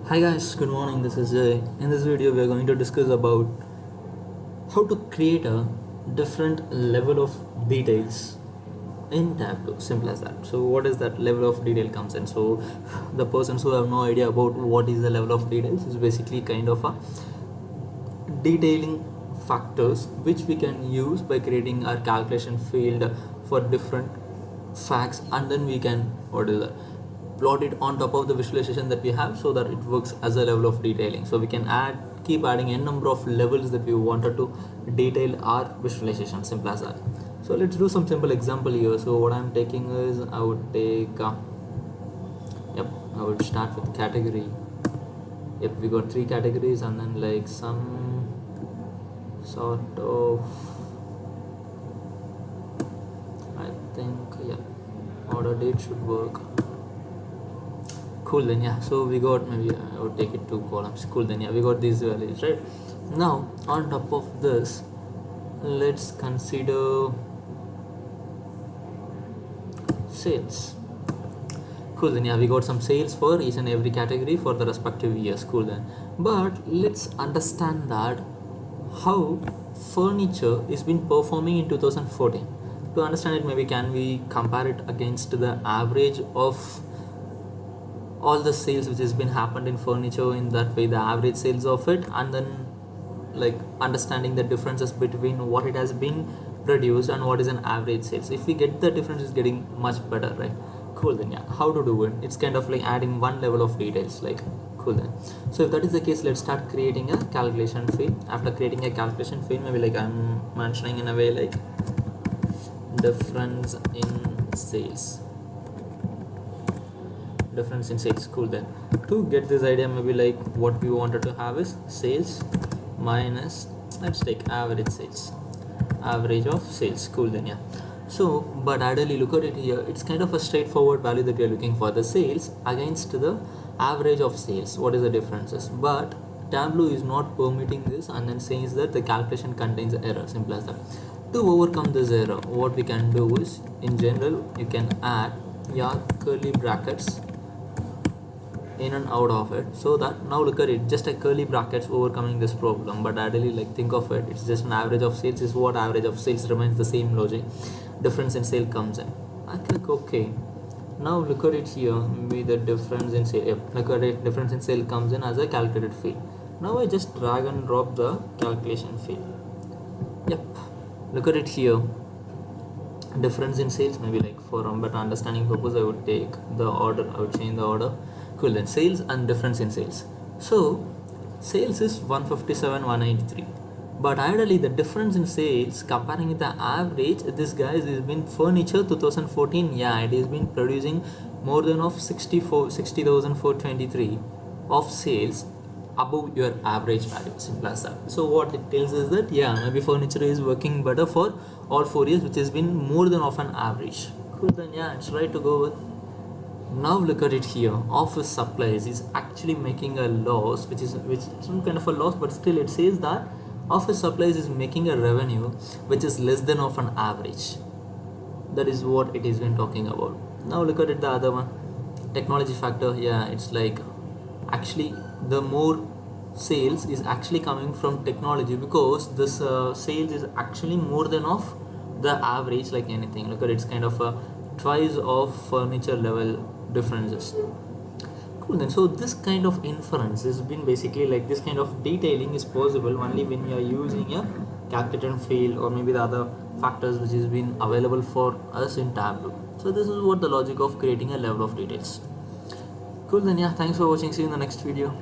Hi guys, good morning. This is Jay. In this video, we are going to discuss about how to create a different level of details in Tableau. Simple as that. So, what is that level of detail comes in? So, the persons who have no idea about what is the level of details is basically kind of a detailing factors which we can use by creating our calculation field for different facts, and then we can plot it on top of the visualization that we have so that it works as a level of detailing. So we can keep adding n number of levels that we wanted to detail our visualization. Simple as that. So let's do some simple example here. So what I'm taking is I would take I would start with category. We got 3 categories and then like some sort of, I think order date should work. Cool, then so we got, maybe I would take it 2 columns. Cool, then we got these values, right? Now on top of this, let's consider sales. Cool, then we got some sales for each and every category for the respective years. Cool, then, but let's understand that how furniture is been performing in 2014. To understand it, maybe can we compare it against the average of all the sales which has been happened in furniture, in that way the average sales of it, and then like understanding the differences between what it has been produced and what is an average sales. If we get the difference, is getting much better, right? Cool, then how to do it? It's kind of like adding one level of details, like cool then. So if that is the case, let's start creating a calculation field. After creating a calculation field, maybe like I'm mentioning in a way like difference in sales. Cool, then to get this idea, maybe like what we wanted to have is sales minus, let's take average sales, average of sales. Cool, then so but ideally, look at it here, it's kind of a straightforward value that we are looking for, the sales against the average of sales. What is the differences? But Tableau is not permitting this and then says that the calculation contains error. Simple as that. To overcome this error, what we can do is, in general, you can add your curly brackets in and out of it, so that now look at it, just a curly brackets overcoming this problem. But ideally, like think of it, it's just an average of sales is what average of sales remains the same logic, difference in sale comes in. I click OK. Now look at it here, maybe the difference in sale, look at it, difference in sale comes in as a calculated field. Now I just drag and drop the calculation field. Look at it here, difference in sales, maybe like for better understanding purpose, I would take the order, I would change the order. Cool, then sales and difference in sales. So sales is 157, 183, but ideally the difference in sales comparing with the average, this guys has been furniture 2014, it has been producing more than of 60,423 of sales above your average value. Simple as that. So what it tells is that maybe furniture is working better for all 4 years, which has been more than of an average. Cool, then it's right to go with. Now look at it here, office supplies is actually making a loss, which is some kind of a loss, but still it says that office supplies is making a revenue which is less than of an average. That is what it is been talking about. Now look at it, the other one, technology factor. It's like actually the more sales is actually coming from technology, because this sales is actually more than of the average, like anything. Look at it's kind of a twice of furniture level differences. Cool, then so this kind of inference has been basically like this kind of detailing is possible only when you are using a calculated field or maybe the other factors which has been available for us in Tableau. So this is what the logic of creating a level of details. Cool, then thanks for watching. See you in the next video.